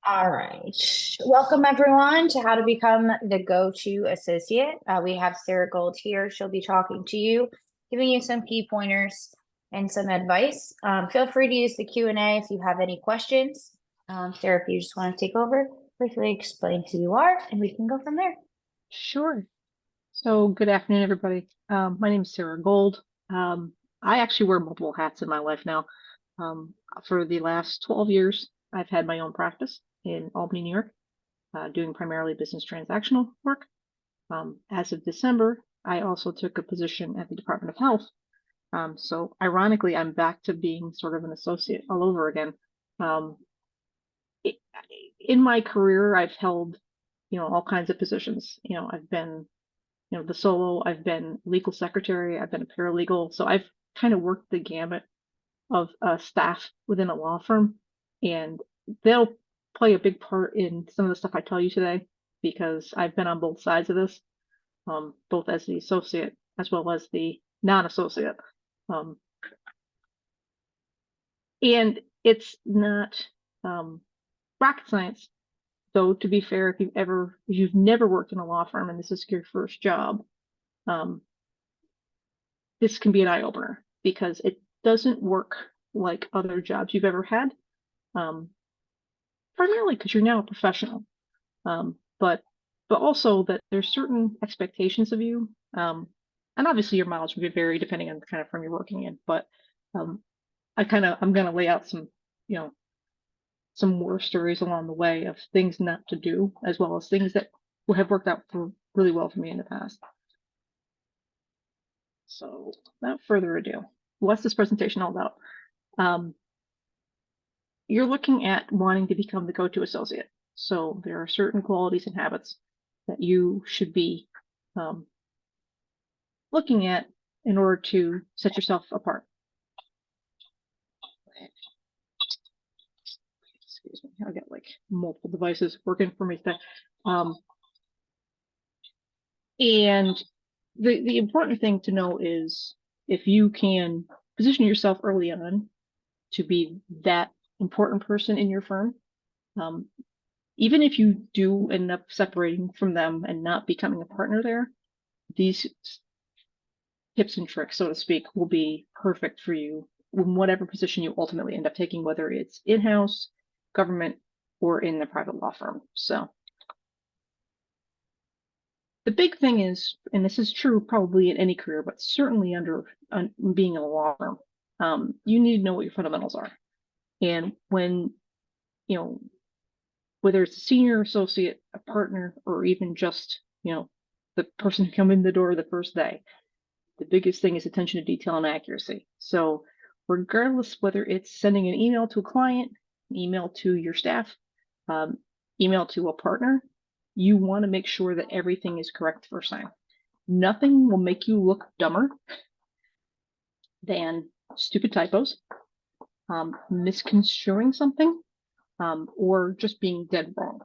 All right. Welcome everyone to How to Become the Go-To Associate. We have Sarah Gold here. She'll be talking to you, giving you some key pointers and some advice. Feel free to use the Q&A if you have any questions. Sarah, if you just want to take over, briefly explain who you are, and we can go from there. Sure. So good afternoon, everybody. My name is Sarah Gold. I actually wear multiple hats in my life now. For the last 12 years, I've had my own practice in Albany, New York, doing primarily business transactional work. As of December, I also took a position at the Department of Health. So ironically, I'm back to being sort of an associate all over again. Um, it, in my career, I've held, all kinds of positions. I've been the solo, I've been legal secretary, I've been a paralegal. So I've kind of worked the gamut of staff within a law firm, and they'll play a big part in some of the stuff I tell you today because I've been on both sides of this, both as the associate as well as the non-associate. Um, and it's not rocket science. Though, to be fair, if you've never worked in a law firm and this is your first job, um, this can be an eye opener because it doesn't work like other jobs you've ever had. Um, Primarily because you're now a professional, but also that there's certain expectations of you, and obviously your mileage will vary depending on the kind of firm you're working in. But um, I'm going to lay out you know, some war stories along the way of things not to do, as well as things that have worked out really well for me in the past. So without further ado, what's this presentation all about? Um, you're looking at wanting to become the go-to associate. So there are certain qualities and habits that you should be looking at in order to set yourself apart. Excuse me, I got like multiple devices working for me today. And the important thing to know is if you can position yourself early on to be that important person in your firm, even if you do end up separating from them and not becoming a partner there, these tips and tricks, so to speak, will be perfect for you in whatever position you ultimately end up taking, whether it's in-house, government, or in the private law firm. So the big thing is, and this is true probably in any career, but certainly being in a law firm, you need to know what your fundamentals are. And when, whether it's a senior associate, a partner, or even just, the person who come in the door the first day, the biggest thing is attention to detail and accuracy. So regardless whether it's sending an email to a client, an email to your staff, email to a partner, you want to make sure that everything is correct first time. Nothing will make you look dumber than stupid typos, misconstruing something, or just being dead wrong.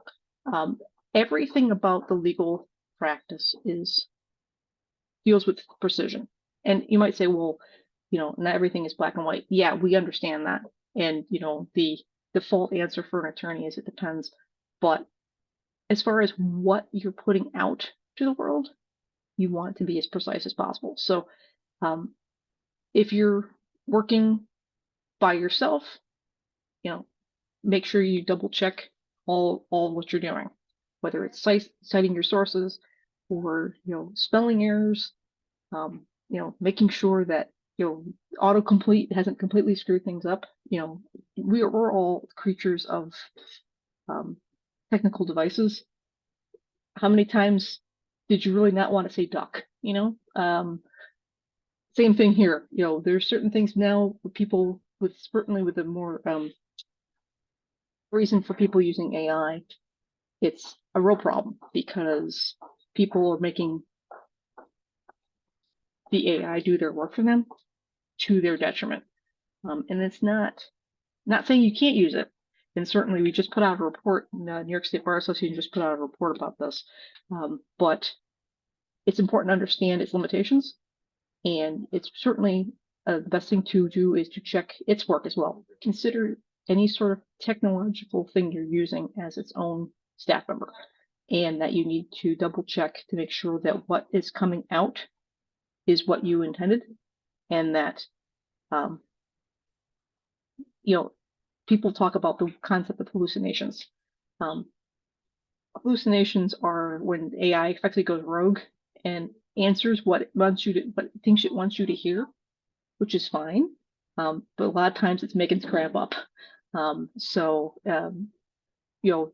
Everything about the legal practice deals with precision. And you might say, well, not everything is black and white. Yeah, we understand that. And, the default answer for an attorney is it depends. But as far as what you're putting out to the world, you want to be as precise as possible. So if you're working by yourself, make sure you double check all what you're doing, whether it's citing your sources or, spelling errors, making sure that, autocomplete hasn't completely screwed things up. We're all creatures of technical devices. How many times did you really not want to say duck? Same thing here. There's certain things now with people certainly with the more reason for people using AI, it's a real problem because people are making the AI do their work for them to their detriment. And it's not saying you can't use it. And certainly we just put out a report, New York State Bar Association just put out a report about this. But it's important to understand its limitations. And it's certainly the best thing to do is to check its work as well. Consider any sort of technological thing you're using as its own staff member, and that you need to double check to make sure that what is coming out is what you intended, and that um, you know, people talk about the concept of hallucinations. Um, Hallucinations are when AI effectively goes rogue and answers what it wants you to, what it thinks it wants you to hear, which is fine. But a lot of times it's making crap up. So you know,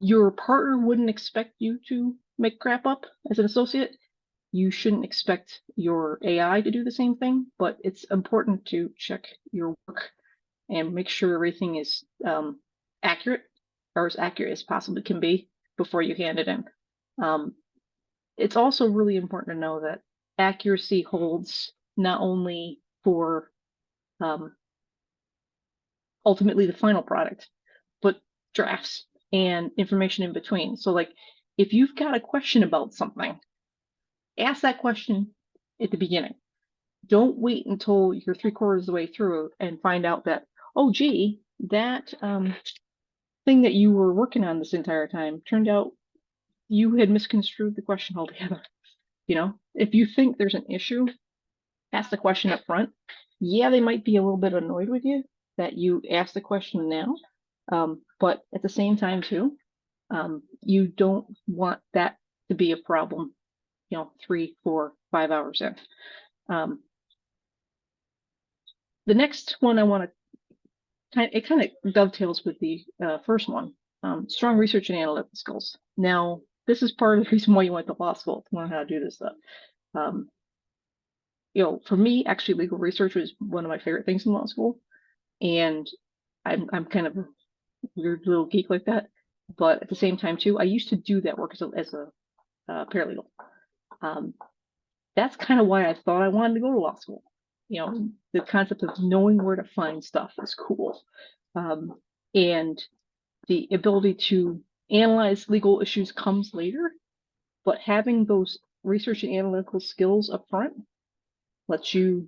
your partner wouldn't expect you to make crap up as an associate. You shouldn't expect your AI to do the same thing, but it's important to check your work and make sure everything is accurate, or as accurate as possibly can be, before you hand it in. It's also really important to know that accuracy holds not only for ultimately the final product, but drafts and information in between. So, like, if you've got a question about something, ask that question at the beginning. Don't wait until you're 3/4 of the way through and find out that, oh, gee, that thing that you were working on this entire time turned out you had misconstrued the question altogether. If you think there's an issue, ask the question up front. Yeah, they might be a little bit annoyed with you that you asked the question now, but at the same time too, you don't want that to be a problem, 3, 4, 5 hours in. The next one I want to it kind of dovetails with the first one, strong research and analytical skills. Now, this is part of the reason why you went to law school, to learn how to do this stuff. For me, actually, legal research was one of my favorite things in law school, and I'm kind of a weird little geek like that. But at the same time, too, I used to do that work as a paralegal. That's kind of why I thought I wanted to go to law school. The concept of knowing where to find stuff is cool, and the ability to analyze legal issues comes later. But having those research and analytical skills up front lets you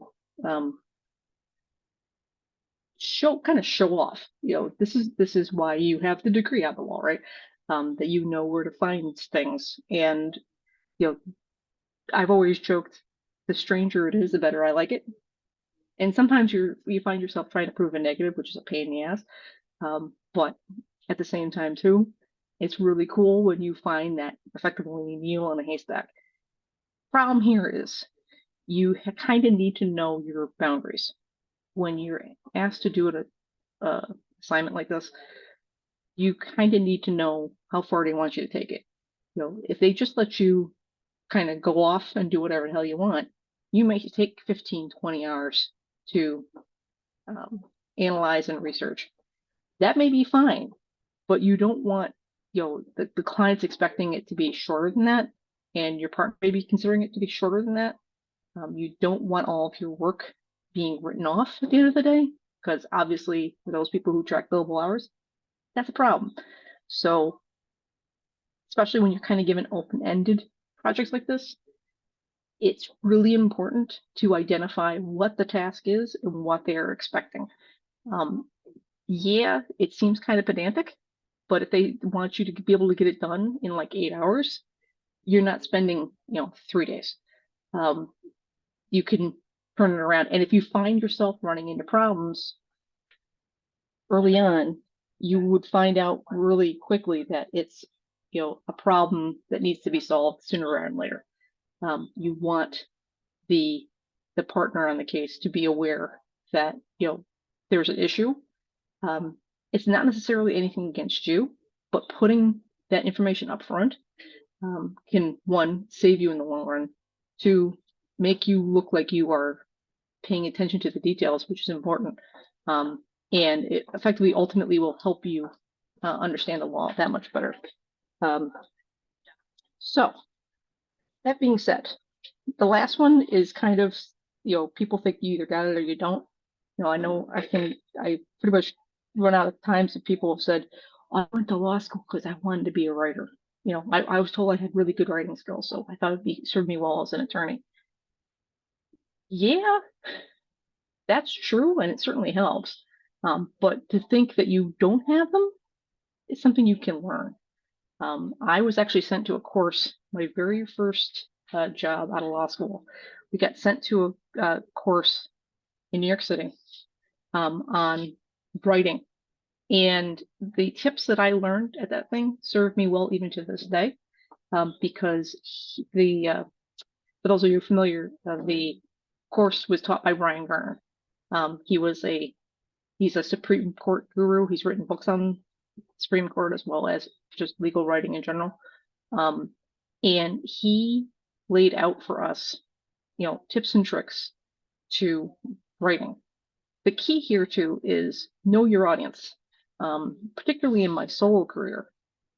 show off. This is why you have the degree on the wall, right? That you know where to find things. And I've always joked, the stranger it is, the better I like it. And sometimes you find yourself trying to prove a negative, which is a pain in the ass. But at the same time too, it's really cool when you find that effectively needle in a haystack. Problem here is you kind of need to know your boundaries. When you're asked to do an assignment like this, you kind of need to know how far they want you to take it. If they just let you kind of go off and do whatever the hell you want, you may take 15, 20 hours to analyze and research. That may be fine, but you don't want, the client's expecting it to be shorter than that, and your partner may be considering it to be shorter than that. You don't want all of your work being written off at the end of the day, because obviously for those people who track billable hours, that's a problem. So, especially when you're kind of given open-ended projects like this, it's really important to identify what the task is and what they are expecting. Yeah, it seems kind of pedantic, but if they want you to be able to get it done in like 8 hours, you're not spending, 3 days. You can turn it around. And if you find yourself running into problems early on, you would find out really quickly that it's, a problem that needs to be solved sooner rather than later. You want the partner on the case to be aware that, there's an issue. It's not necessarily anything against you, but putting that information up front can, one, save you in the long run, two, make you look like you are paying attention to the details, which is important. And it effectively ultimately will help you understand the law that much better. So that being said, the last one is kind of, people think you either got it or you don't. I know I pretty much run out of times that people have said, I went to law school because I wanted to be a writer. I was told I had really good writing skills, so I thought it'd serve me well as an attorney. Yeah, that's true, and it certainly helps. But to think that you don't have them is something you can learn. I was actually sent to a course, my very first job out of law school. We got sent to a course in New York City on writing. And the tips that I learned at that thing serve me well even to this day, because for those of you familiar, the course was taught by Brian Garner. He's a Supreme Court guru. He's written books on Supreme Court as well as just legal writing in general. And he laid out for us, tips and tricks to writing. The key here too is know your audience. Particularly in my solo career,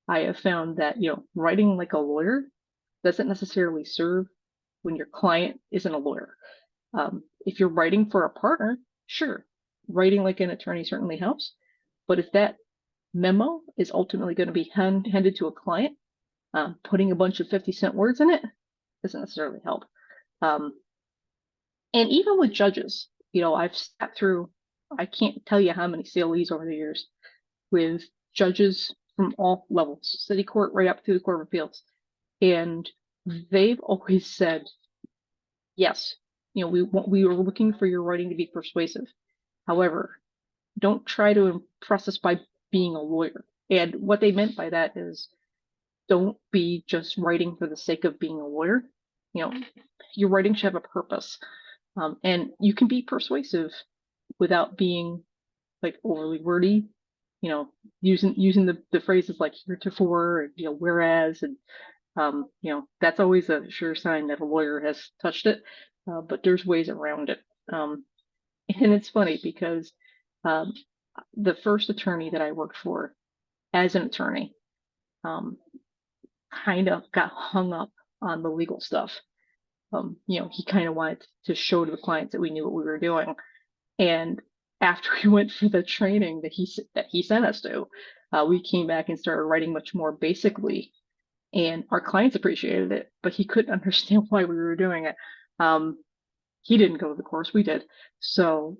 I have found that, writing like a lawyer doesn't necessarily serve when your client isn't a lawyer. If you're writing for a partner, sure, writing like an attorney certainly helps. But if that memo is ultimately going to be handed to a client, putting a bunch of 50-cent words in it doesn't necessarily help. And even with judges, I've sat through, I can't tell you how many CLEs over the years with judges from all levels, city court right up through the Court of Appeals. And they've always said, yes, we were looking for your writing to be persuasive. However, don't try to impress us by being a lawyer. And what they meant by that is don't be just writing for the sake of being a lawyer. Your writing should have a purpose. And you can be persuasive without being like overly wordy, using the phrases like heretofore, whereas, and that's always a sure sign that a lawyer has touched it. But there's ways around it. And it's funny because the first attorney that I worked for as an attorney kind of got hung up on the legal stuff. He kind of wanted to show to the clients that we knew what we were doing. And after we went for the training that he sent us to, we came back and started writing much more basically, and our clients appreciated it, but he couldn't understand why we were doing it. He didn't go to the course, we did. So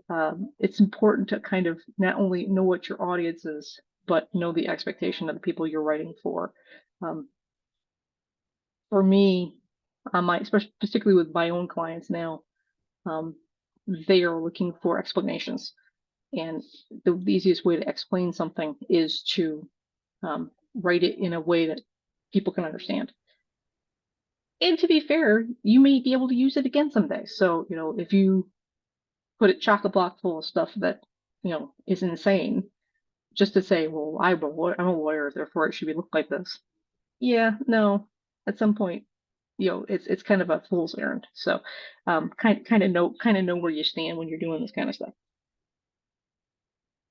it's important to kind of not only know what your audience is, but know the expectation of the people you're writing for. For me, especially particularly with my own clients now, they are looking for explanations. And the easiest way to explain something is to write it in a way that people can understand. And to be fair, you may be able to use it again someday. So, if you put a chock-a-block full of stuff that, is insane, just to say, well, I'm a lawyer, therefore it should be looked like this. Yeah, no, at some point, it's kind of a fool's errand. So, kind of know where you stand when you're doing this kind of stuff.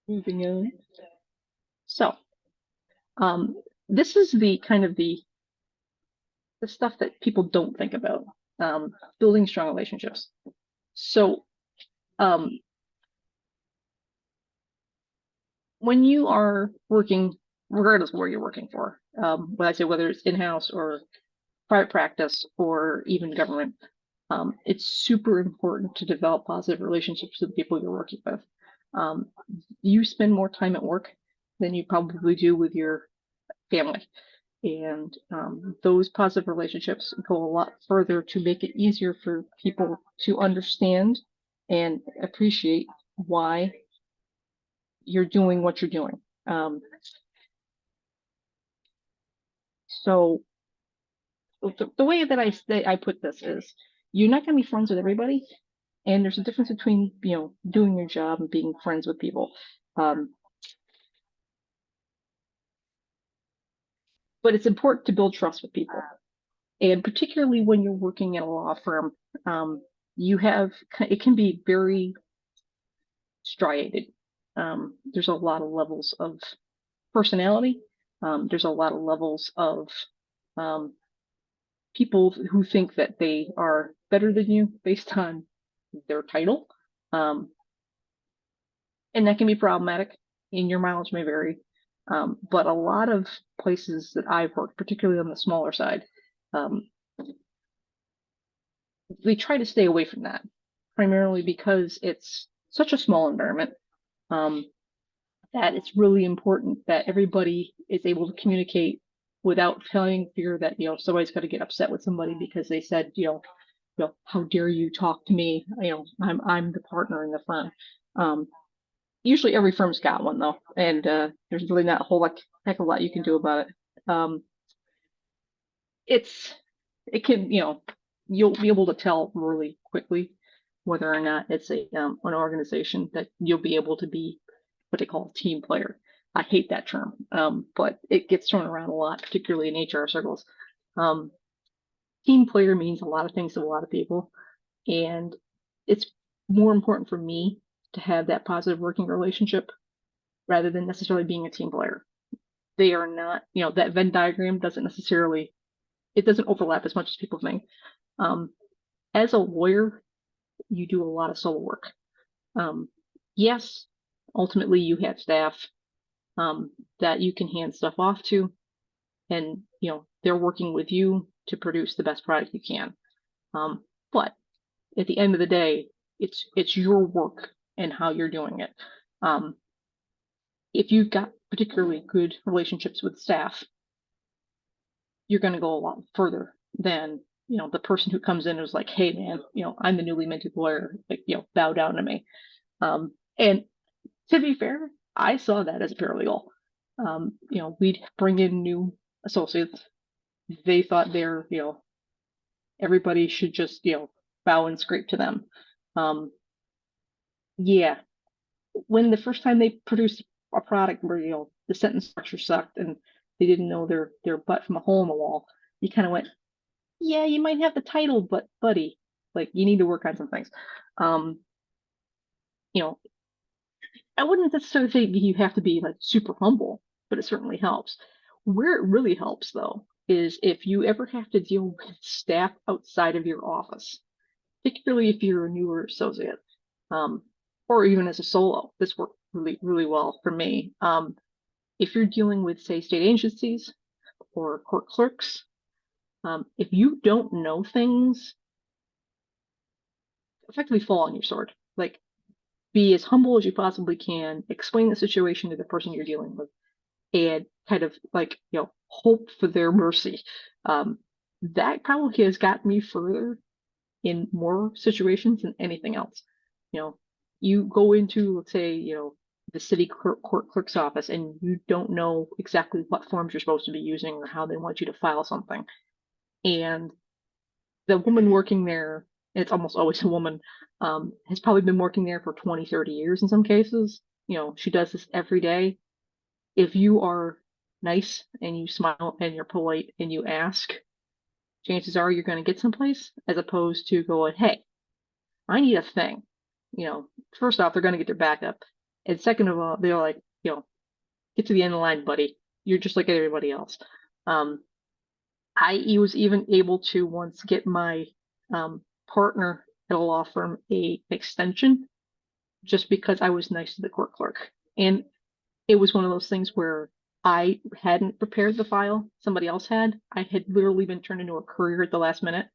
Moving on. So, this is the kind of the stuff that people don't think about, building strong relationships. So, when you are working, regardless of where you're working for, when I say whether it's in-house or private practice or even government, it's super important to develop positive relationships with the people you're working with. You spend more time at work than you probably do with your family. And those positive relationships go a lot further to make it easier for people to understand and appreciate why you're doing what you're doing. So the way that I put this is, you're not going to be friends with everybody, and there's a difference between doing your job and being friends with people. But it's important to build trust with people, and particularly when you're working in a law firm, it can be very striated. There's a lot of levels of personality. There's a lot of levels of people who think that they are better than you based on their title. And that can be problematic, and your mileage may vary. But a lot of places that I've worked, particularly on the smaller side, they try to stay away from that, primarily because it's such a small environment. that it's really important that everybody is able to communicate without feeling fear that, somebody's going to get upset with somebody because they said, how dare you talk to me? I'm the partner in the firm. Usually every firm's got one though, and there's really not a whole heck of a lot you can do about it. Um, it can, you'll be able to tell really quickly whether or not it's an organization that you'll be able to be what they call a team player. I hate that term, but it gets thrown around a lot, particularly in HR circles. Um, Team player means a lot of things to a lot of people, and it's more important for me to have that positive working relationship rather than necessarily being a team player. They are not, that Venn diagram doesn't necessarily, it doesn't overlap as much as people think. Um, as a lawyer, you do a lot of solo work. Yes, ultimately you have staff that you can hand stuff off to, and they're working with you to produce the best product you can. But at the end of the day, it's your work and how you're doing it. If you've got particularly good relationships with staff, you're going to go a lot further than the person who comes in and is like, hey man, I'm the newly minted lawyer, like, bow down to me. And to be fair, I saw that as a paralegal. We'd bring in new associates. They thought everybody should just, bow and scrape to them. Yeah, when the first time they produced a product where, the sentence structure sucked and they didn't know their butt from a hole in the wall, you kind of went, yeah, you might have the title, but buddy, like you need to work on some things. Um, you know, I wouldn't necessarily say you have to be like super humble, but it certainly helps. Where it really helps though is if you ever have to deal with staff outside of your office, particularly if you're a newer associate, um, or even as a solo. This worked really, really well for me. If you're dealing with, say, state agencies or court clerks, if you don't know things, effectively fall on your sword. Like, be as humble as you possibly can, explain the situation to the person you're dealing with, and kind of like, hope for their mercy. That probably has got me further in more situations than anything else. You know, you go into, let's say, the city court clerk's office and you don't know exactly what forms you're supposed to be using or how they want you to file something. And the woman working there, it's almost always a woman, has probably been working there for 20, 30 years in some cases. She does this every day. If you are nice and you smile and you're polite and you ask, chances are you're going to get someplace, as opposed to going, hey, I need a thing. First off, they're going to get their back up. And second of all, they're like, get to the end of the line, buddy. You're just like everybody else. I was even able to once get my partner at a law firm an extension just because I was nice to the court clerk. And it was one of those things where I hadn't prepared the file, somebody else had. I had literally been turned into a courier at the last minute.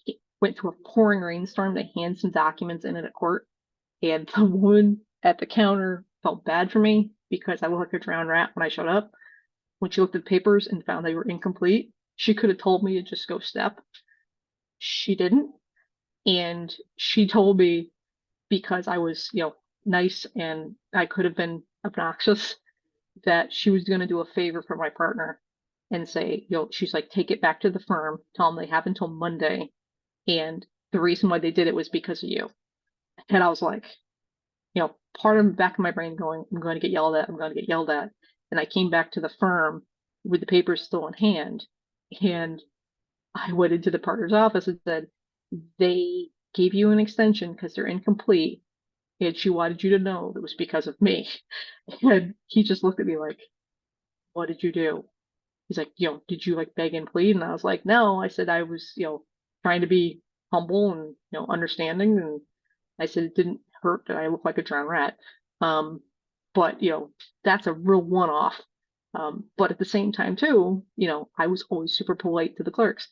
It went through a pouring rainstorm to hand some documents in at court. And the woman at the counter felt bad for me because I looked like a drowned rat when I showed up. When she looked at the papers and found they were incomplete, she could have told me to just go step. She didn't. And she told me because I was, nice and I could have been obnoxious that she was going to do a favor for my partner and say, she's like, take it back to the firm, tell them they have until Monday. And the reason why they did it was because of you. And I was like, part of the back of my brain going, I'm going to get yelled at, I'm going to get yelled at. And I came back to the firm with the papers still in hand. And I went into the partner's office and said, they gave you an extension because they're incomplete. And she wanted you to know it was because of me. And he just looked at me like, what did you do? He's like, did you like beg and plead? And I was like, no. I said I was, trying to be humble and, understanding. And I said it didn't hurt that I look like a drowned rat. But that's a real one-off. But at the same time too, I was always super polite to the clerks.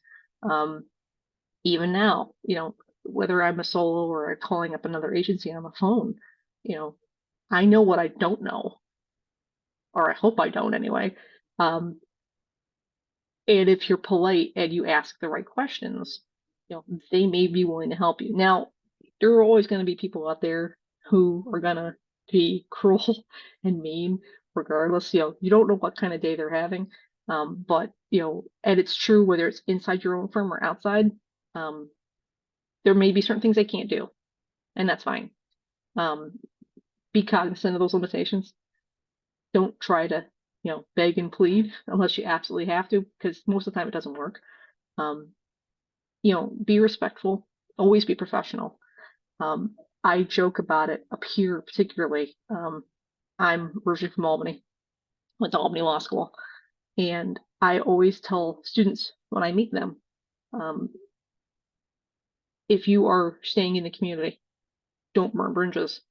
Even now, whether I'm a solo or calling up another agency on the phone, I know what I don't know. or I hope I don't anyway. Um, and if you're polite and you ask the right questions, they may be willing to help you. Now, there are always going to be people out there who are going to be cruel and mean, regardless. You don't know what kind of day they're having. But, and it's true whether it's inside your own firm or outside, um, there may be certain things they can't do, and that's fine. Be cognizant of those limitations. Don't try to, beg and plead unless you absolutely have to, because most of the time it doesn't work. Um, be respectful, always be professional. I joke about it up here, particularly. I'm originally from Albany, went to Albany Law School, and I always tell students when I meet them, um, if you are staying in the community, don't burn bridges.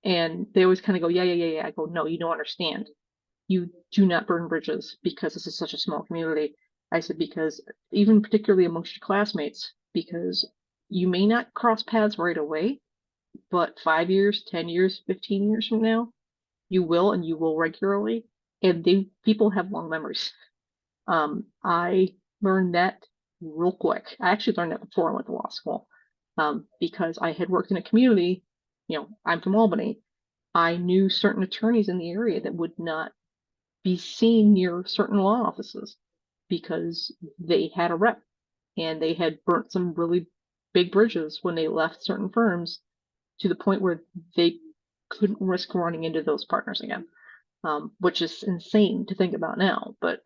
And they always kind of go, yeah, yeah, yeah, yeah. I go, no, you don't understand. You do not burn bridges because this is such a small community. I said, because even particularly amongst your classmates, because you may not cross paths right away, but 5 years, 10 years, 15 years from now, you will, and you will regularly. And people have long memories. I learned that real quick. I actually learned that before I went to law school, because I had worked in a community. I'm from Albany. I knew certain attorneys in the area that would not be seen near certain law offices because they had a rep and they had burnt some really big bridges when they left certain firms, to the point where they couldn't risk running into those partners again, which is insane to think about now. But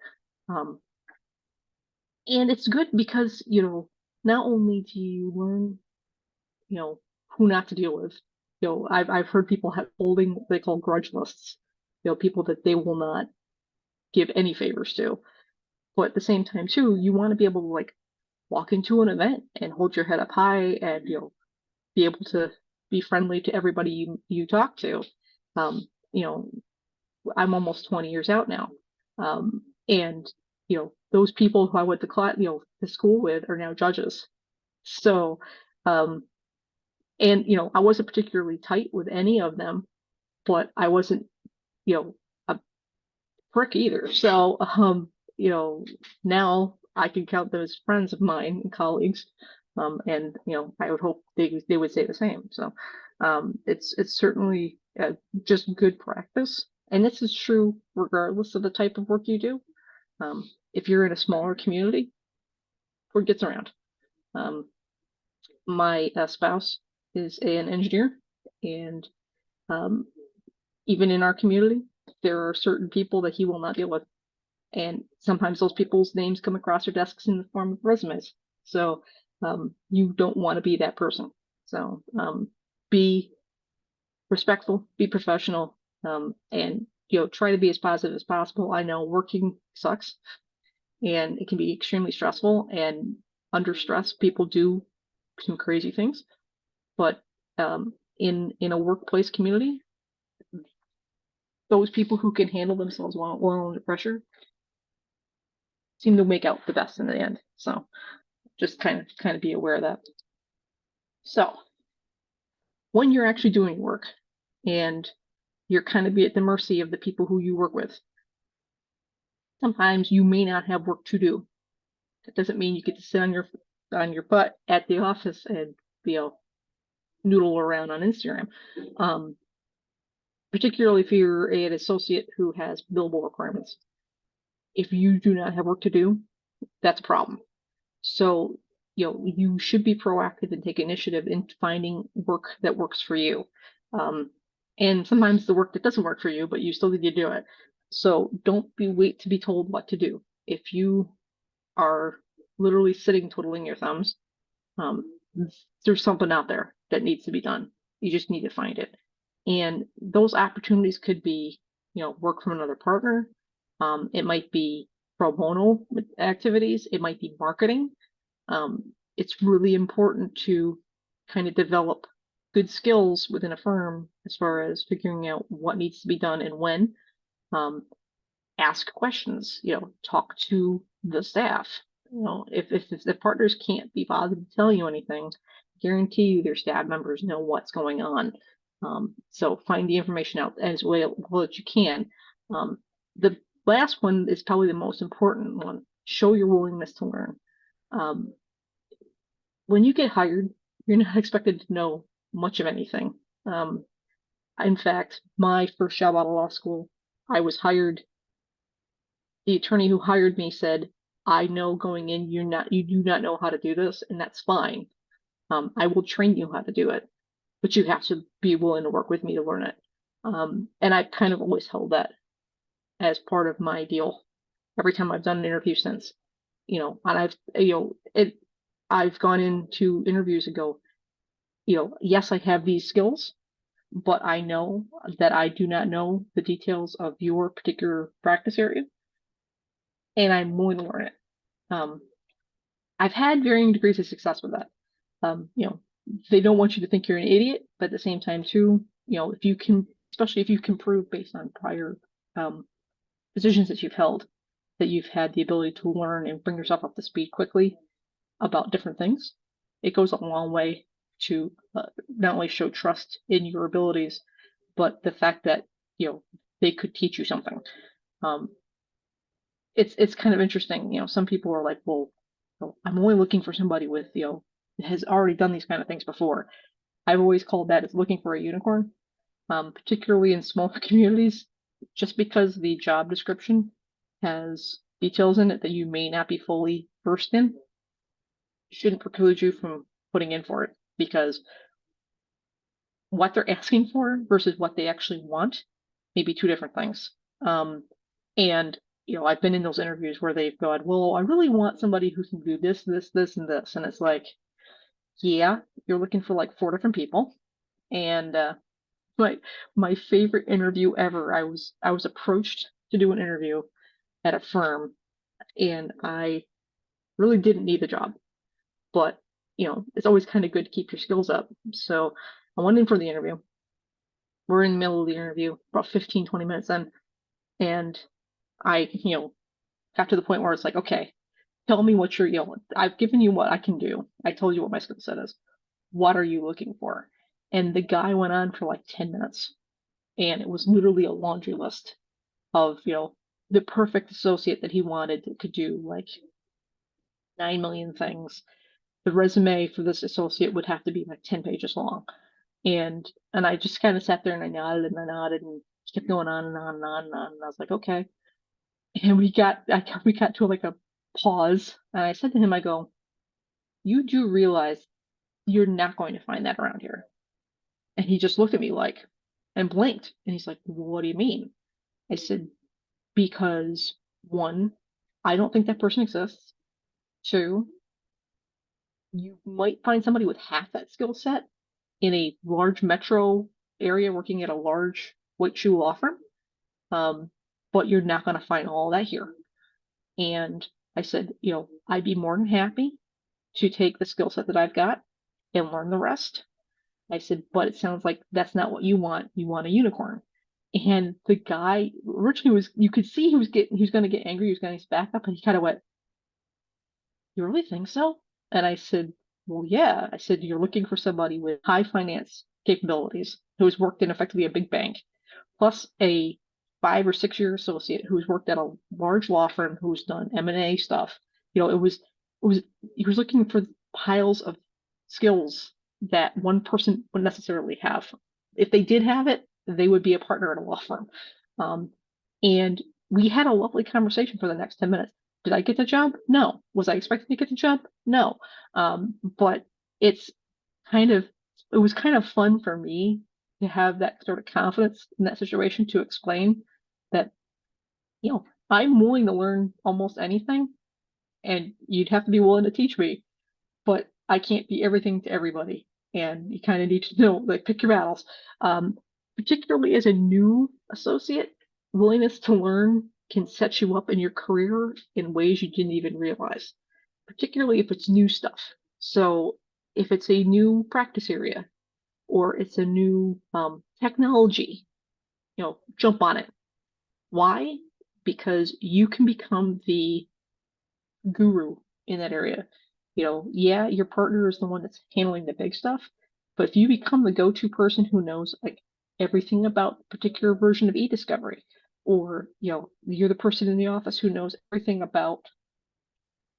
um, and it's good because not only do you learn who not to deal with. I've heard people holding what they call grudge lists. People that they will not give any favors to. But at the same time, too, you want to be able to like walk into an event and hold your head up high, and be able to be friendly to everybody you talk to. Um, you know, I'm almost 20 years out now, and those people who I went to to school with are now judges. So, um, and I wasn't particularly tight with any of them, but I wasn't a prick either. So, now I can count them as friends of mine and colleagues. And I would hope they would say the same. So, it's certainly just good practice, and this is true regardless of the type of work you do. If you're in a smaller community, word gets around. My spouse is an engineer, and um, even in our community, there are certain people that he will not deal with. And sometimes those people's names come across your desks in the form of resumes. So you don't want to be that person. So be respectful, be professional, and try to be as positive as possible. I know working sucks and it can be extremely stressful, and under stress, people do some crazy things. But in a workplace community, those people who can handle themselves well under pressure seem to make out the best in the end. So just kind of be aware of that. So when you're actually doing work and you're kind of be at the mercy of the people who you work with, sometimes you may not have work to do. That doesn't mean you get to sit on your butt at the office and noodle around on Instagram. Particularly if you're an associate who has billable requirements. If you do not have work to do, that's a problem. So, you should be proactive and take initiative in finding work that works for you. And sometimes the work that doesn't work for you, but you still need to do it. So don't wait to be told what to do. If you are literally sitting twiddling your thumbs, um, there's something out there that needs to be done. You just need to find it. And those opportunities could be, work from another partner. It might be pro bono activities. It might be marketing. It's really important to kind of develop good skills within a firm as far as figuring out what needs to be done and when. Ask questions, talk to the staff. If the partners can't be bothered to tell you anything, guarantee you their staff members know what's going on. So find the information out as well as you can. The last one is probably the most important one. Show your willingness to learn. Um, when you get hired, you're not expected to know much of anything. Um, in fact, my first job out of law school, I was hired. The attorney who hired me said, "I know going in, you do not know how to do this, and that's fine. I will train you how to do it, but you have to be willing to work with me to learn it." And I've kind of always held that as part of my deal every time I've done an interview since. And I've gone into interviews and go, yes, I have these skills, but I know that I do not know the details of your particular practice area, and I'm willing to learn it. Um, I've had varying degrees of success with that. Um, you know, they don't want you to think you're an idiot, but at the same time, too, if you can, especially if you can prove based on prior um, positions that you've held, that you've had the ability to learn and bring yourself up to speed quickly about different things, it goes a long way to not only show trust in your abilities, but the fact that they could teach you something. Um, it's kind of interesting. Some people are like, well, I'm only looking for somebody with has already done these kind of things before. I've always called that as looking for a unicorn, particularly in small communities, just because the job description has details in it that you may not be fully versed in, shouldn't preclude you from putting in for it, because what they're asking for versus what they actually want may be two different things. And I've been in those interviews where they've gone, well, I really want somebody who can do this, this, this, and this. And it's like, yeah, you're looking for like four different people. And my my favorite interview ever, I was approached to do an interview at a firm, and I really didn't need the job, but it's always kind of good to keep your skills up. So I went in for the interview. We're in the middle of the interview, about 15, 20 minutes in, and I, got to the point where it's like, okay, tell me what I've given you what I can do. I told you what my skill set is. What are you looking for? And the guy went on for like 10 minutes, and it was literally a laundry list of, the perfect associate that he wanted that could do like 9 million things. The resume for this associate would have to be like 10 pages long. And I just kind of sat there and I nodded and kept going on and on and on and on. And I was like, okay. And we got to like a pause. And I said to him, I go, you do realize you're not going to find that around here. And he just looked at me like, and blinked. And he's like, what do you mean? I said, because one, I don't think that person exists. Two, you might find somebody with half that skill set in a large metro area working at a large white shoe law firm. But you're not going to find all that here. And I said, I'd be more than happy to take the skill set that I've got and learn the rest. I said, but it sounds like that's not what you want. You want a unicorn. And the guy originally you could see he was going to get angry. He was going to back up, and he kind of went, you really think so? And I said, well, yeah. I said, you're looking for somebody with high finance capabilities who's worked in effectively a big bank, plus a 5 or 6 year associate who's worked at a large law firm who's done M&A stuff. It was he was looking for piles of skills that one person wouldn't necessarily have. If they did have it, they would be a partner at a law firm. Um, and we had a lovely conversation for the next 10 minutes. Did I get the job? No. Was I expecting to get the job? No. But it's kind of, it was kind of fun for me to have that sort of confidence in that situation to explain that, I'm willing to learn almost anything, and you'd have to be willing to teach me, but I can't be everything to everybody. And you kind of need to know, like, pick your battles. Particularly as a new associate, willingness to learn can set you up in your career in ways you didn't even realize, particularly if it's new stuff. So if it's a new practice area or it's a new technology, jump on it. Why? Because you can become the guru in that area. Yeah, your partner is the one that's handling the big stuff, but if you become the go-to person who knows like everything about a particular version of e-discovery, or, you're the person in the office who knows everything about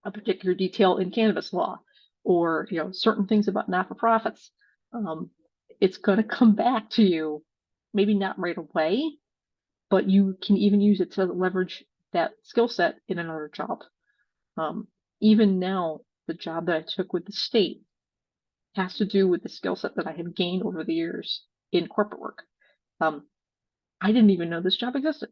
a particular detail in cannabis law, or, certain things about not-for-profits. Um, it's going to come back to you, maybe not right away, but you can even use it to leverage that skill set in another job. Um, Even now, the job that I took with the state has to do with the skill set that I have gained over the years in corporate work. Um, I didn't even know this job existed.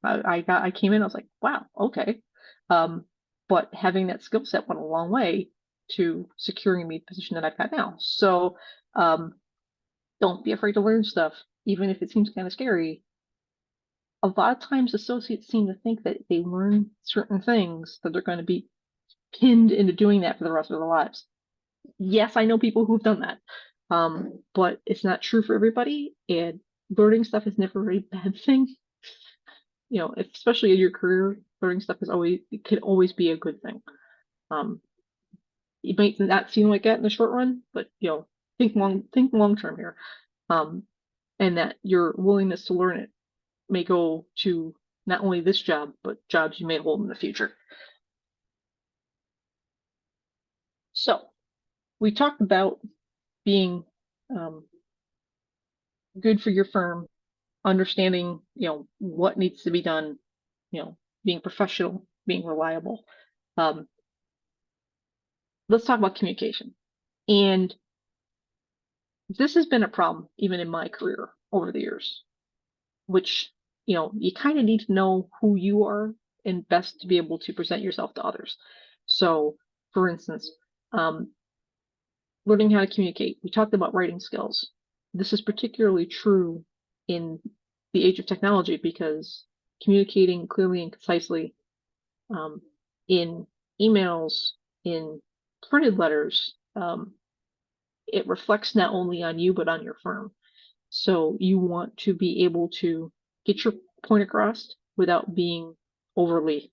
I came in, I was like, wow, okay. Um, but having that skill set went a long way to securing me the position that I've got now. So don't be afraid to learn stuff, even if it seems kind of scary. A lot of times associates seem to think that they learn certain things, that they're going to be pinned into doing that for the rest of their lives. Yes, I know people who've done that. But it's not true for everybody, and learning stuff is never a bad thing. Especially in your career, learning stuff can always be a good thing. Um, it might not seem like that in the short run, but think long term here. Um, and that your willingness to learn it may go to not only this job, but jobs you may hold in the future. So we talked about being good for your firm, understanding, what needs to be done, being professional, being reliable. Um, let's talk about communication. And this has been a problem even in my career over the years, which, you kind of need to know who you are and best to be able to present yourself to others. So, for instance, um, learning how to communicate. We talked about writing skills. This is particularly true in the age of technology because communicating clearly and concisely um, in emails, in printed letters, it reflects not only on you but on your firm. So you want to be able to get your point across without being overly,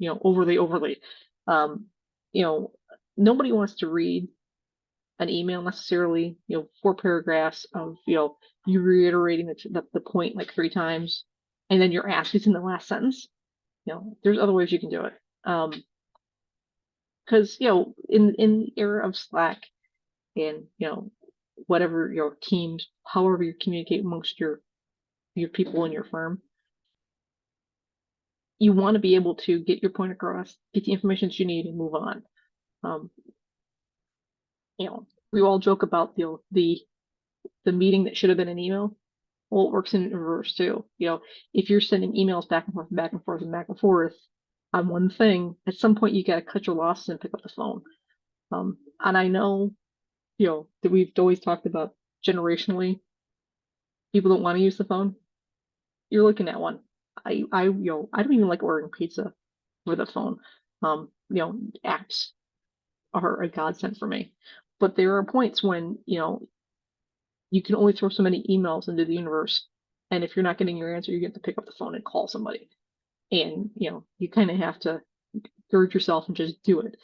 overly. Um, you know, Nobody wants to read an email necessarily, 4 paragraphs of, you reiterating the point like 3 times, and then your ask is in the last sentence. There's other ways you can do it. Because, in the era of Slack and, whatever your teams, however you communicate amongst your people in your firm, you want to be able to get your point across, get the information that you need, and move on. Um, we all joke about the meeting that should have been an email. Well, it works in reverse too. If you're sending emails back and forth and back and forth and back and forth on one thing, at some point you got to cut your losses and pick up the phone. And I know, that we've always talked about generationally, people don't want to use the phone. You're looking at one. I don't even like ordering pizza with a phone. Apps are a godsend for me. But there are points when, you can only throw so many emails into the universe. And if you're not getting your answer, you get to pick up the phone and call somebody. And, you kind of have to gird yourself and just do it.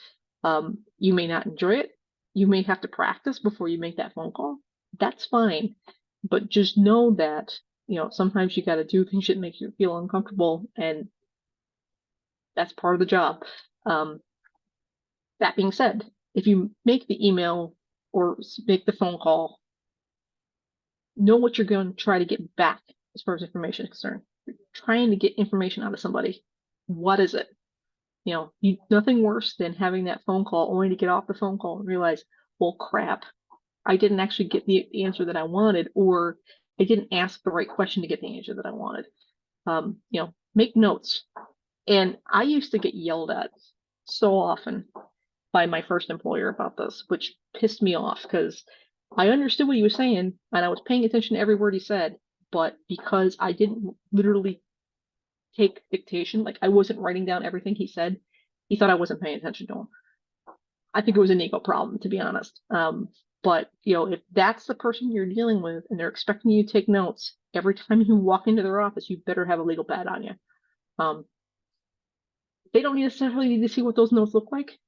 You may not enjoy it. You may have to practice before you make that phone call. That's fine. But just know that, sometimes you got to do things that make you feel uncomfortable, and that's part of the job. That being said, if you make the email or make the phone call, know what you're going to try to get back as far as information is concerned. You're trying to get information out of somebody. What is it? Nothing worse than having that phone call only to get off the phone call and realize, well, crap, I didn't actually get the answer that I wanted, or I didn't ask the right question to get the answer that I wanted. Make notes. And I used to get yelled at so often by my first employer about this, which pissed me off because I understood what he was saying and I was paying attention to every word he said, but because I didn't literally take dictation, like I wasn't writing down everything he said, he thought I wasn't paying attention to him. I think it was an ego problem, to be honest. But if that's the person you're dealing with and they're expecting you to take notes every time you walk into their office, you better have a legal pad on you. They don't necessarily need to see what those notes look like.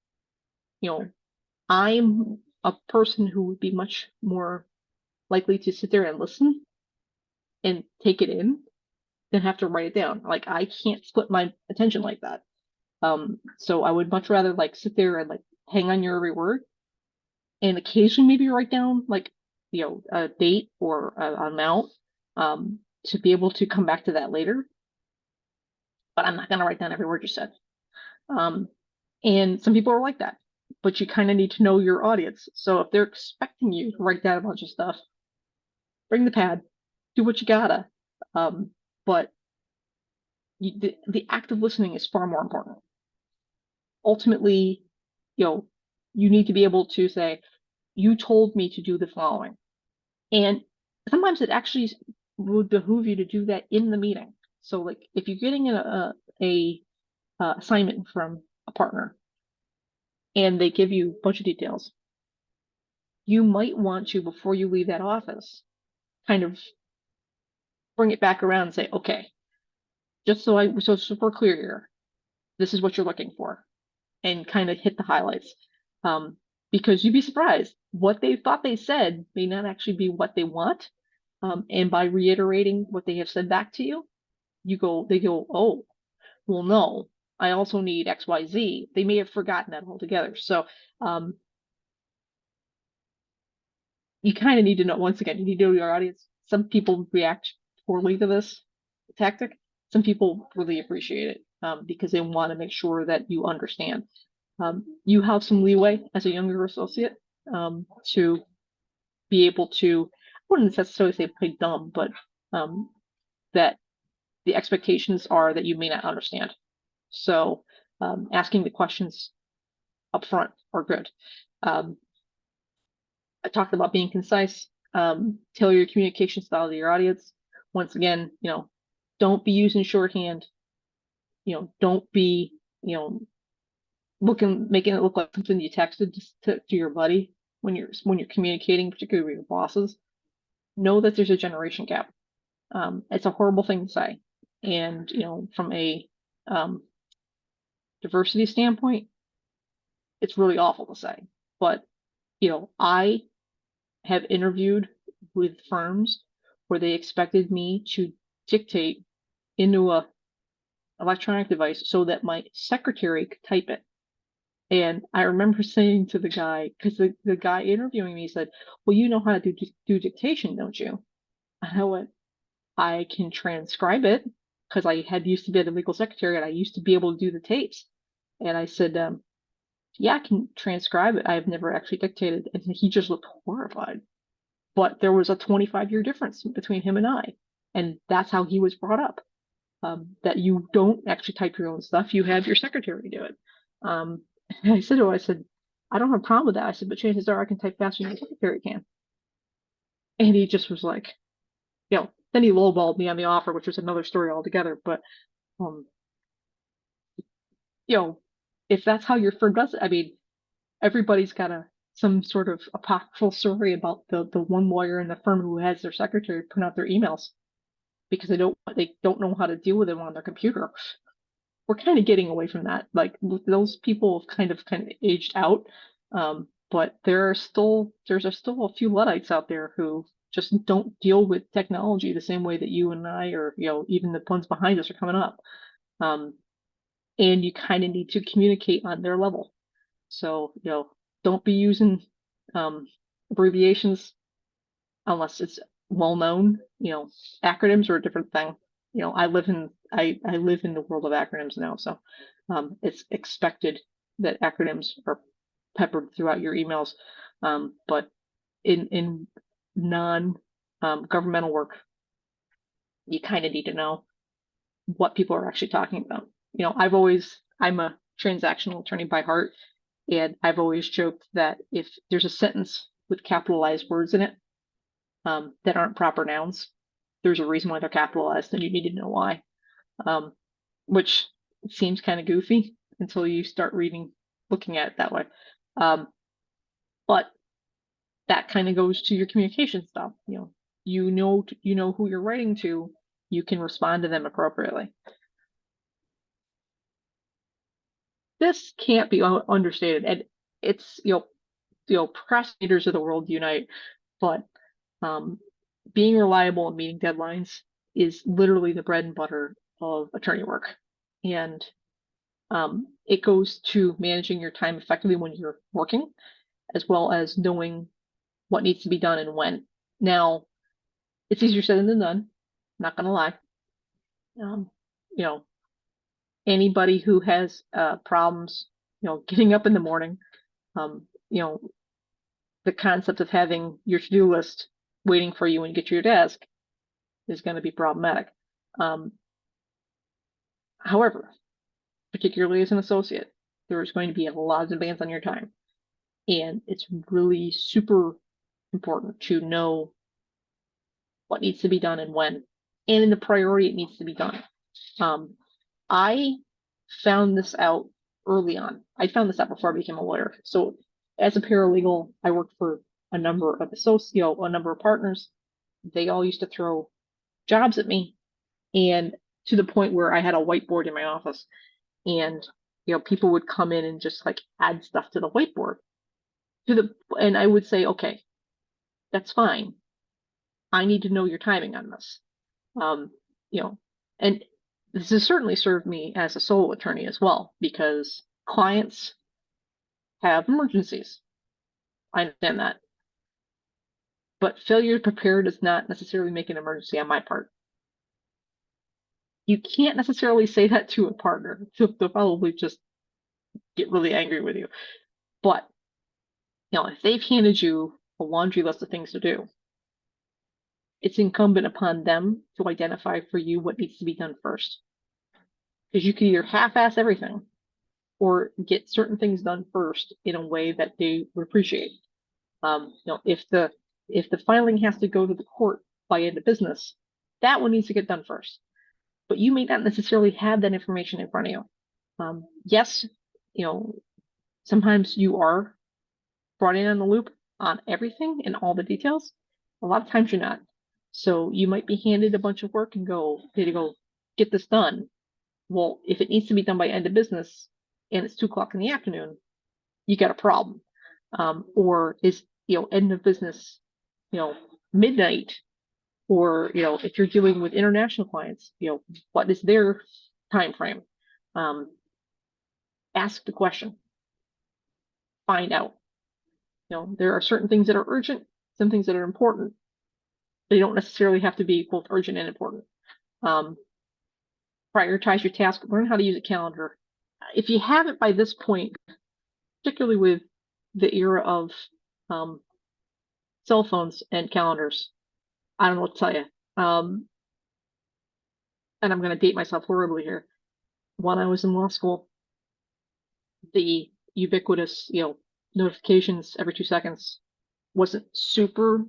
I'm a person who would be much more likely to sit there and listen and take it in then have to write it down. Like I can't split my attention like that. So I would much rather like sit there and like hang on your every word and occasionally maybe write down like, a date or an amount, to be able to come back to that later. But I'm not going to write down every word you said. Um, and some people are like that, but you kind of need to know your audience. So if they're expecting you to write down a bunch of stuff, bring the pad, do what you gotta. But the act of listening is far more important. Ultimately, you know, you need to be able to say, you told me to do the following. And sometimes it actually would behoove you to do that in the meeting. So like if you're getting a assignment from a partner and they give you a bunch of details, you might want to, before you leave that office, kind of bring it back around and say, okay, just so we're clear here, this is what you're looking for, and kind of hit the highlights. Because you'd be surprised, what they thought they said may not actually be what they want. And by reiterating what they have said back to you, they go, oh, well, no, I also need XYZ. They may have forgotten that altogether. So um, you kind of need to know, once again, you need to know your audience. Some people react poorly to this tactic. Some people really appreciate it, because they want to make sure that you understand. You have some leeway as a younger associate, to be able to, I wouldn't necessarily say play dumb, but that the expectations are that you may not understand. So asking the questions up front are good. Um, I talked about being concise. Tailor your communication style to your audience. Once again, don't be using shorthand. Don't be, making it look like something you texted to your buddy when you're communicating, particularly with your bosses. Know that there's a generation gap. It's a horrible thing to say, and from a diversity standpoint, it's really awful to say. But I have interviewed with firms where they expected me to dictate into a electronic device so that my secretary could type it. And I remember saying to the guy, because the guy interviewing me said, well, you know how to do dictation, don't you? And I went, I can transcribe it because I had used to be the legal secretary and I used to be able to do the tapes. And I said, yeah, I can transcribe it. I've never actually dictated. And he just looked horrified. But there was a 25-year difference between him and I. And that's how he was brought up. That you don't actually type your own stuff. You have your secretary do it. And I said I don't have a problem with that. I said, but chances are I can type faster than your secretary can. And he just was like, then he lowballed me on the offer, which was another story altogether. But, um, if that's how your firm does it, I mean, everybody's got some sort of apocryphal story about the one lawyer in the firm who has their secretary print out their emails because they don't know how to deal with them on their computer. We're kind of getting away from that. Like those people have kind of aged out. But there's still a few Luddites out there who just don't deal with technology the same way that you and I, or even the ones behind us, are coming up. And you kind of need to communicate on their level. So don't be using abbreviations unless it's well known. Acronyms are a different thing. I live in the world of acronyms now, so it's expected that acronyms are peppered throughout your emails. But in non governmental work, you kind of need to know what people are actually talking about. I'm a transactional attorney by heart, and I've always joked that if there's a sentence with capitalized words in it that aren't proper nouns, there's a reason why they're capitalized, and you need to know why. Which seems kind of goofy until you start looking at it that way. But that kind of goes to your communication stuff. You know who you're writing to, you can respond to them appropriately. This can't be understated, and it's procrastinators of the world unite. But being reliable and meeting deadlines is literally the bread and butter of attorney work. And it goes to managing your time effectively when you're working, as well as knowing what needs to be done and when. Now, it's easier said than done, not gonna lie. Um, you know, anybody who has problems, getting up in the morning, you know, the concept of having your to-do list waiting for you when you get to your desk is going to be problematic. However, particularly as an associate, there is going to be a lot of demands on your time. And it's really super important to know what needs to be done and when, and in the priority it needs to be done. I found this out early on. I found this out before I became a lawyer. So as a paralegal, I worked for a number of associates, a number of partners. They all used to throw jobs at me, and to the point where I had a whiteboard in my office, and people would come in and just like add stuff to the whiteboard. And I would say, okay, that's fine. I need to know your timing on this. And this has certainly served me as a solo attorney as well, because clients have emergencies. I understand that. But failure to prepare does not necessarily make an emergency on my part. You can't necessarily say that to a partner. They'll probably just get really angry with you. But, if they've handed you a laundry list of things to do, it's incumbent upon them to identify for you what needs to be done first. Because you can either half-ass everything or get certain things done first in a way that they would appreciate. If the filing has to go to the court by end of business, that one needs to get done first. But you may not necessarily have that information in front of you. Yes, sometimes you are brought in on the loop on everything and all the details. A lot of times you're not. So you might be handed a bunch of work and go, okay, to go get this done. Well, if it needs to be done by end of business and it's 2 o'clock in the afternoon, you got a problem. Or is end of business, midnight, or if you're dealing with international clients, what is their time frame? Ask the question, find out. There are certain things that are urgent, some things that are important. They don't necessarily have to be both urgent and important. Prioritize your task, learn how to use a calendar. If you haven't by this point, particularly with the era of cell phones and calendars, I don't know what to tell you. And I'm going to date myself horribly here. When I was in law school, the ubiquitous, notifications every 2 seconds wasn't super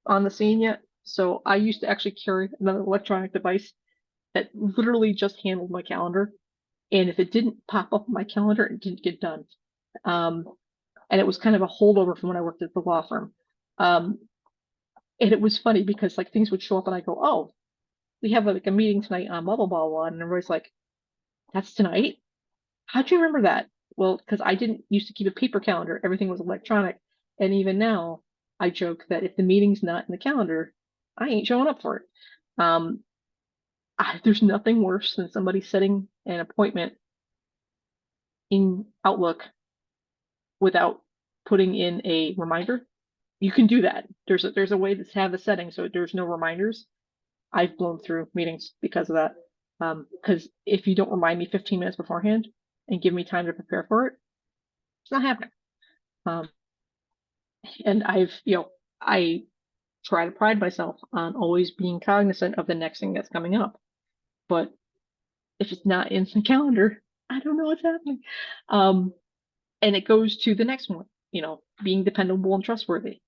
on the scene yet. So I used to actually carry another electronic device that literally just handled my calendar. And if it didn't pop up on my calendar, it didn't get done. And it was kind of a holdover from when I worked at the law firm. And it was funny because like things would show up and I go, oh, we have like a meeting tonight on blah, blah, blah, blah. And everybody's like, that's tonight? How'd you remember that? Well, because I didn't used to keep a paper calendar. Everything was electronic. And even now, I joke that if the meeting's not in the calendar, I ain't showing up for it. There's nothing worse than somebody setting an appointment in Outlook without putting in a reminder. You can do that. There's a way to have the setting so there's no reminders. I've blown through meetings because of that. Because if you don't remind me 15 minutes beforehand and give me time to prepare for it, it's not happening. And I try to pride myself on always being cognizant of the next thing that's coming up. But if it's not in the calendar, I don't know what's happening. And it goes to the next one, being dependable and trustworthy.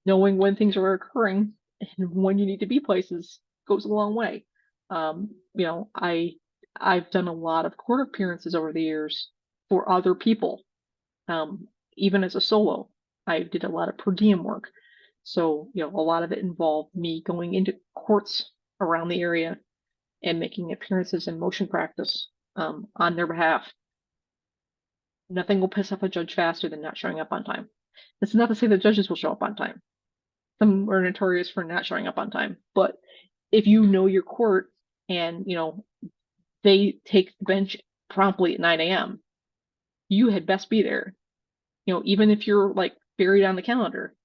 Knowing when things are occurring and when you need to be places goes a long way. I've done a lot of court appearances over the years for other people. Even as a solo, I did a lot of per diem work. So, a lot of it involved me going into courts around the area and making appearances in motion practice on their behalf. Nothing will piss off a judge faster than not showing up on time. That's not to say that judges will show up on time. Some are notorious for not showing up on time, but if you know your court and, they take the bench promptly at 9 a.m., you had best be there. Even if you're like buried on the calendar,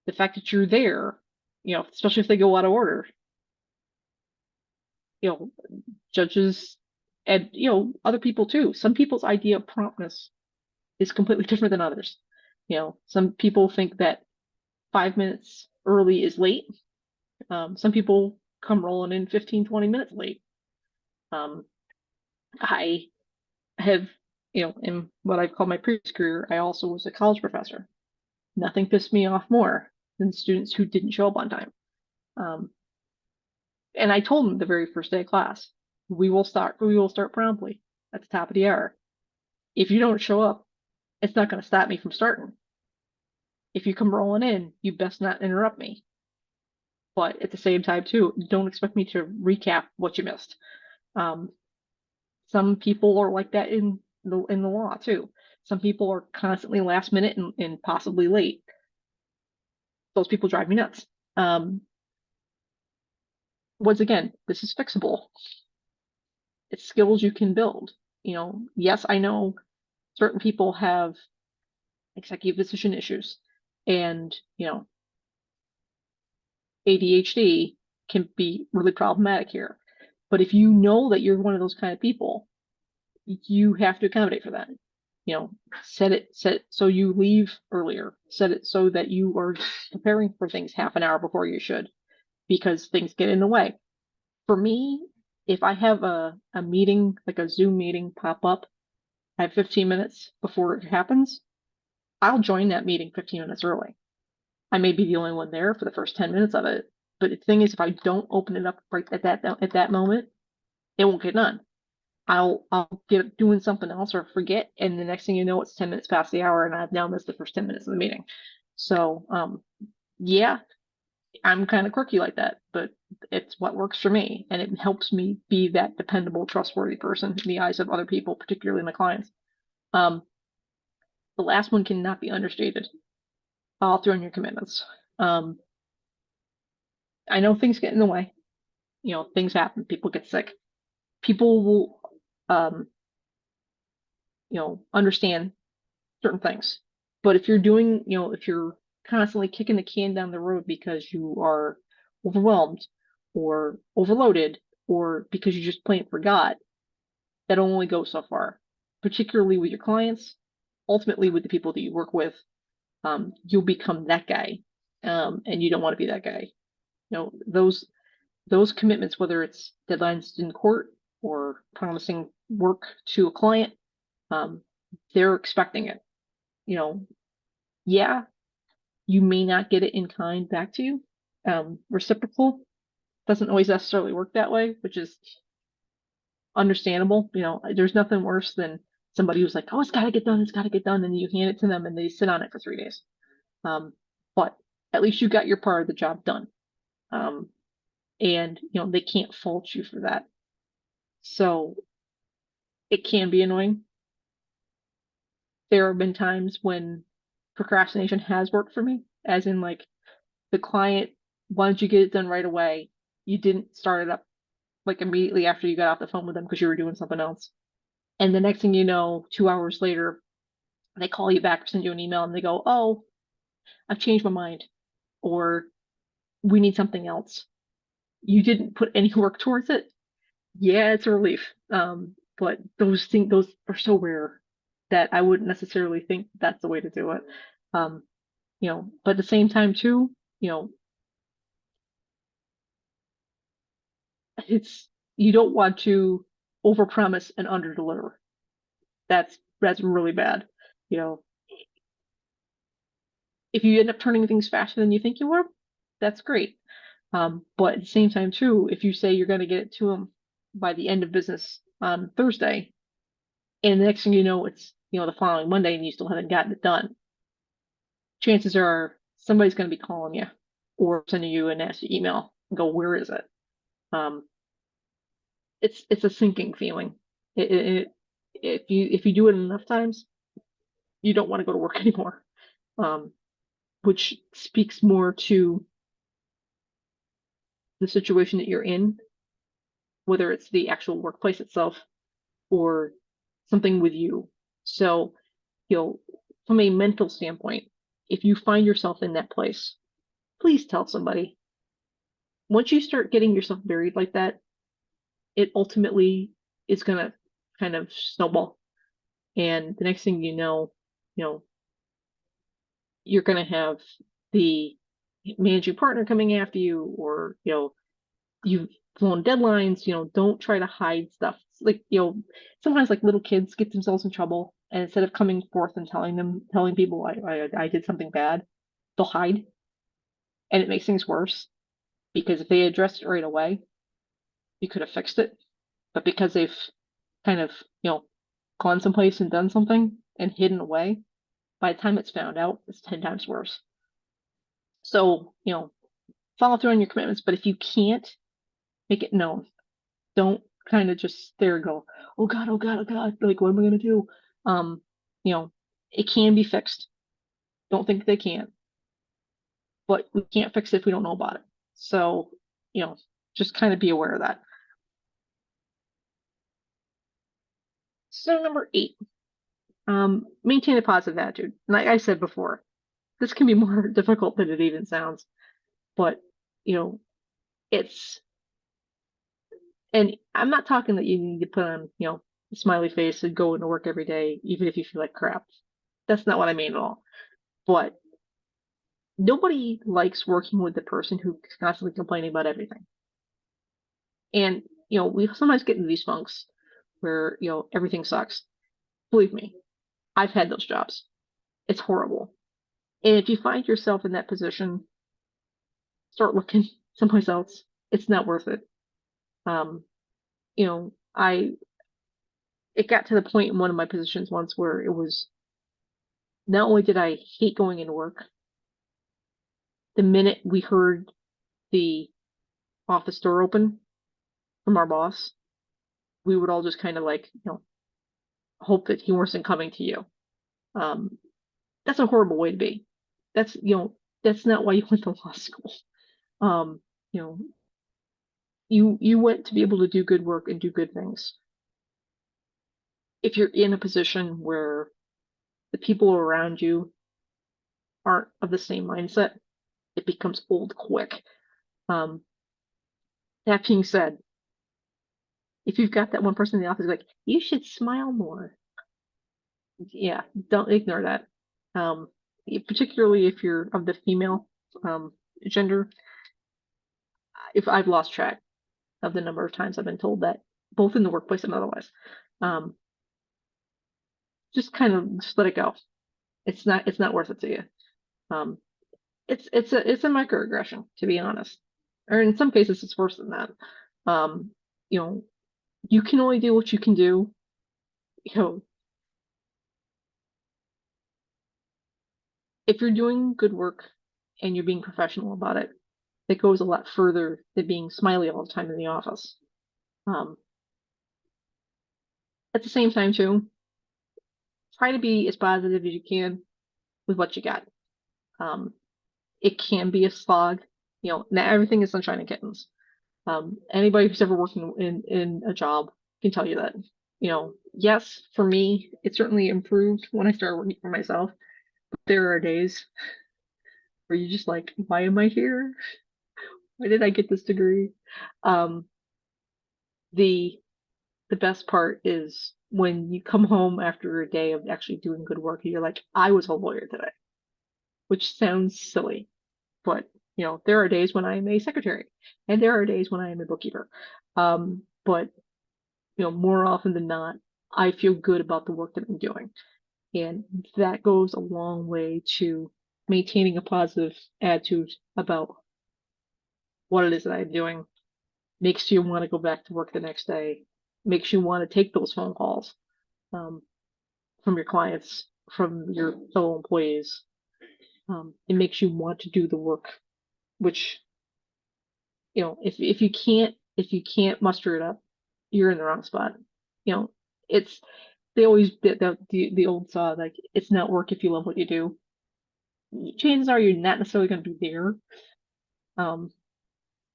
the fact that you're there, especially if they go out of order, you know, judges and, other people too. Some people's idea of promptness is completely different than others. Some people think that 5 minutes early is late. Some people come rolling in 15, 20 minutes late. Um, I have, in what I've called my previous career, I also was a college professor. Nothing pissed me off more than students who didn't show up on time. Um, and I told them the very first day of class, we will start promptly at the top of the hour. If you don't show up, it's not going to stop me from starting. If you come rolling in, you best not interrupt me. But at the same time, too, don't expect me to recap what you missed. Um, some people are like that in the law too. Some people are constantly last minute and possibly late. Those people drive me nuts. Once again, this is fixable. It's skills you can build. Yes, I know certain people have executive decision issues, and ADHD can be really problematic here. But if you know that you're one of those kind of people, you have to accommodate for that. Set it so you leave earlier. Set it so that you are preparing for things half an hour before you should, because things get in the way. For me, if I have a meeting, like a Zoom meeting pop up, I have 15 minutes before it happens, I'll join that meeting 15 minutes early. I may be the only one there for the first 10 minutes of it. But the thing is, if I don't open it up right at that moment, it won't get done. I'll get doing something else or forget, and the next thing you know, it's 10 minutes past the hour, and I've now missed the first 10 minutes of the meeting. So, yeah, I'm kind of quirky like that, but it's what works for me, and it helps me be that dependable, trustworthy person in the eyes of other people, particularly my clients. The last one cannot be understated. Follow through on your commitments. I know things get in the way. Things happen. People get sick. People will, understand certain things. But if you're doing, if you're constantly kicking the can down the road because you are overwhelmed or overloaded or because you just plain forgot, that'll only go so far, particularly with your clients, ultimately with the people that you work with. You'll become that guy. And you don't want to be that guy. Those commitments, whether it's deadlines in court or promising work to a client, they're expecting it. Yeah, you may not get it in kind back to you. Reciprocal doesn't always necessarily work that way, which is understandable. There's nothing worse than somebody who's like, oh, it's got to get done, and you hand it to them and they sit on it for 3 days. But at least you got your part of the job done. And they can't fault you for that. So it can be annoying. There have been times when procrastination has worked for me, as in like the client wanted you to get it done right away. You didn't start it up like immediately after you got off the phone with them because you were doing something else. And the next thing you know, 2 hours later, they call you back or send you an email and they go, oh, I've changed my mind, or we need something else. You didn't put any work towards it. Yeah, it's a relief. But those are so rare that I wouldn't necessarily think that's the way to do it. But at the same time too, it's you don't want to overpromise and underdeliver. That's really bad. You know, if you end up turning things faster than you think you were, that's great. But at the same time too, if you say you're going to get it to them by the end of business on Thursday, and the next thing you know, it's the following Monday, and you still haven't gotten it done, chances are somebody's going to be calling you or sending you a nasty email and go, "Where is it?" Um, it's a sinking feeling. If you do it enough times, you don't want to go to work anymore. Which speaks more to the situation that you're in, whether it's the actual workplace itself or something with you. So, from a mental standpoint, if you find yourself in that place, please tell somebody. Once you start getting yourself buried like that, it ultimately is going to kind of snowball. And the next thing you know, you're going to have the managing partner coming after you, or, you've blown deadlines. Don't try to hide stuff. Like, sometimes like little kids get themselves in trouble, and instead of coming forth and telling people I did something bad, they'll hide, and it makes things worse because if they addressed it right away, you could have fixed it. But because they've kind of, gone someplace and done something and hidden away, by the time it's found out, it's 10 times worse. So, follow through on your commitments, but if you can't, make it known. Don't kind of just there go, oh God, oh God, oh God, like what am I gonna do? Um, it can be fixed. Don't think they can't, but we can't fix it if we don't know about it. So, just kind of be aware of that. So number 8, maintain a positive attitude. Like I said before, this can be more difficult than it even sounds, but it's, and I'm not talking that you need to put on, a smiley face and go into work every day, even if you feel like crap. That's not what I mean at all. But nobody likes working with the person who's constantly complaining about everything. And, we sometimes get into these funks where, everything sucks. Believe me, I've had those jobs. It's horrible. And if you find yourself in that position, start looking someplace else. It's not worth it. Um, you know, I it got to the point in one of my positions once where it was, not only did I hate going into work, the minute we heard the office door open from our boss, we would all just kind of like, hope that he wasn't coming to you. Um, that's a horrible way to be. That's, that's not why you went to law school. Um, you know, you went to be able to do good work and do good things. If you're in a position where the people around you aren't of the same mindset, it becomes old quick. Um, that being said, if you've got that one person in the office like, you should smile more. Yeah, don't ignore that. Um, Particularly if you're of the female gender, if I've lost track of the number of times I've been told that, both in the workplace and otherwise. Um, just kind of just let it go. It's not worth it to you. Um, it's a microaggression, to be honest. Or in some cases it's worse than that. Um, you know, you can only do what you can do. You know, if you're doing good work and you're being professional about it, it goes a lot further than being smiley all the time in the office. Um, at the same time, too, try to be as positive as you can with what you got. Um, it can be a slog. Not everything is sunshine and kittens. Anybody who's ever worked in a job can tell you that. Yes, for me, it certainly improved when I started working for myself. But there are days where you just like, why am I here? Why did I get this degree? Um, the the best part is when you come home after a day of actually doing good work and you're like, I was a lawyer today, which sounds silly, but there are days when I am a secretary and there are days when I am a bookkeeper. But more often than not, I feel good about the work that I'm doing. And that goes a long way to maintaining a positive attitude about what it is that I'm doing. Makes you want to go back to work the next day, makes you want to take those phone calls um, from your clients, from your fellow employees. It makes you want to do the work, which, if you can't muster it up, you're in the wrong spot. It's they always the old saw, like, it's not work if you love what you do. Chances are you're not necessarily going to be there. Um,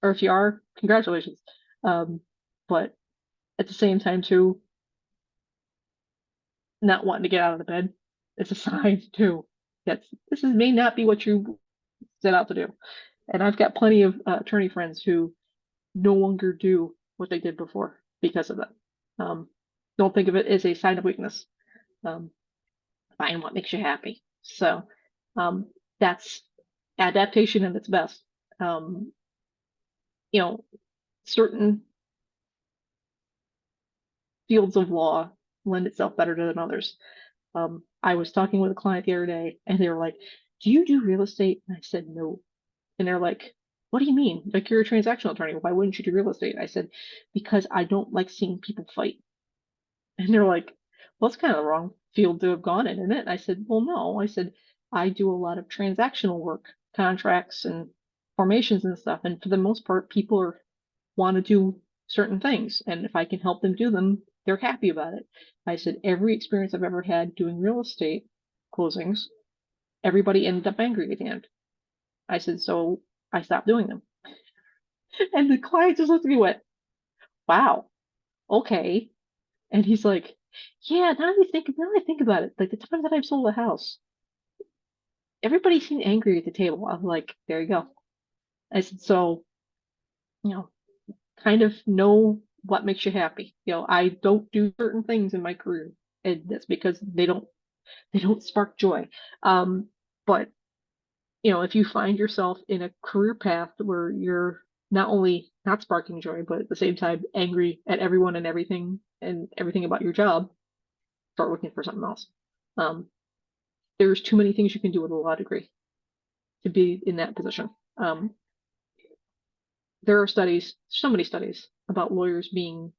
or if you are, congratulations. But at the same time too, not wanting to get out of the bed, it's a sign too that may not be what you set out to do. And I've got plenty of attorney friends who no longer do what they did before because of that. Um, don't think of it as a sign of weakness. Um, find what makes you happy. So um, that's adaptation at its best. Um, you know, certain fields of law lend itself better than others. I was talking with a client the other day, and they were like, "Do you do real estate?" And I said, "No." And they're like, "What do you mean? Like you're a transactional attorney. Why wouldn't you do real estate?" I said, "Because I don't like seeing people fight." And they're like, "Well, it's kind of the wrong field to have gone in, isn't it?" And I said, "Well, no." I said, "I do a lot of transactional work, contracts and formations and stuff. And for the most part, people want to do certain things. And if I can help them do them, they're happy about it." I said, "Every experience I've ever had doing real estate closings, everybody ended up angry at the end." I said, "So I stopped doing them." And the client just looked at me and went, "Wow, okay." And he's like, "Yeah, now I think about it, like the time that I've sold a house, everybody seemed angry at the table." I'm like, "There you go." I said, "So, you know, kind of know what makes you happy. I don't do certain things in my career, and that's because they don't spark joy. But if you find yourself in a career path where you're not only not sparking joy, but at the same time angry at everyone and everything about your job, start looking for something else. Um, there's too many things you can do with a law degree to be in that position. Um, there are so many studies about lawyers being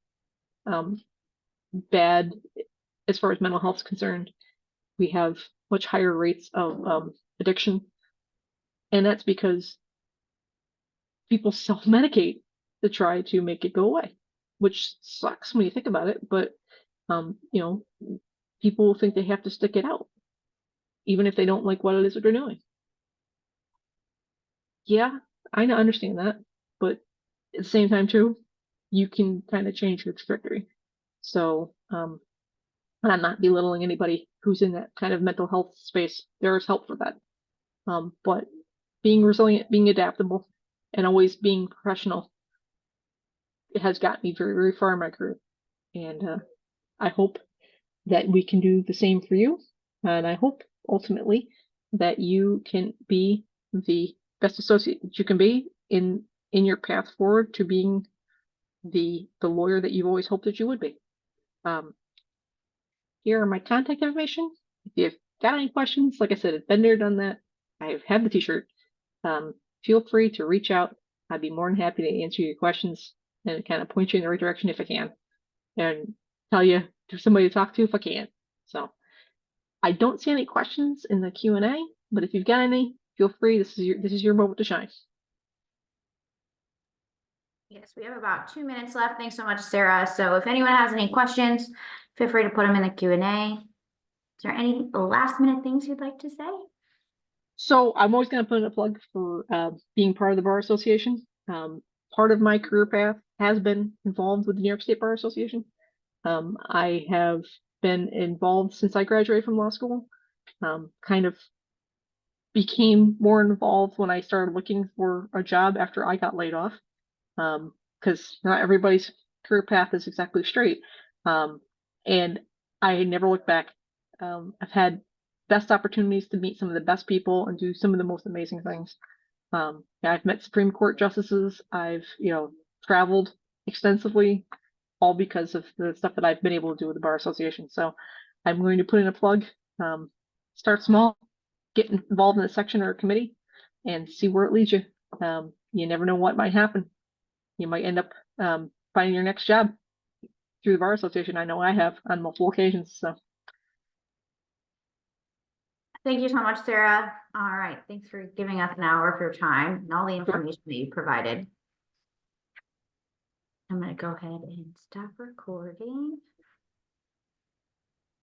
um, bad as far as mental health is concerned. We have much higher rates of addiction, and that's because people self-medicate to try to make it go away, which sucks when you think about it. But um, you know, people think they have to stick it out, even if they don't like what it is that they're doing. Yeah, I understand that, but at the same time too, you can kind of change your trajectory. So, and I'm not belittling anybody who's in that kind of mental health space. There is help for that. But being resilient, being adaptable, and always being professional, it has gotten me very, very far in my career. And I hope that we can do the same for you. And I hope ultimately that you can be the best associate that you can be in your path forward to being the lawyer that you've always hoped that you would be. Um, here are my contact information. If you've got any questions, like I said, I've been there, done that. I have the t-shirt. Feel free to reach out. I'd be more than happy to answer your questions and kind of point you in the right direction if I can, and tell you to somebody to talk to if I can. So I don't see any questions in the Q&A, but if you've got any, feel free. This is your moment to shine. Yes, we have about 2 minutes left. Thanks so much, Sarah. So if anyone has any questions, feel free to put them in the Q&A. Is there any last minute things you'd like to say? So I'm always going to put in a plug for being part of the Bar Association. Part of my career path has been involved with the New York State Bar Association. I have been involved since I graduated from law school. Kind of became more involved when I started looking for a job after I got laid off. Because not everybody's career path is exactly straight. And I never looked back. I've had best opportunities to meet some of the best people and do some of the most amazing things. I've met Supreme Court justices. I've, traveled extensively, all because of the stuff that I've been able to do with the Bar Association. So I'm going to put in a plug. Start small, get involved in a section or a committee, and see where it leads you. You never know what might happen. You might end up finding your next job through the Bar Association. I know I have on multiple occasions. So Thank you so much, Sarah. All right. Thanks for giving us an hour of your time and all the information that you provided. I'm going to go ahead and stop recording.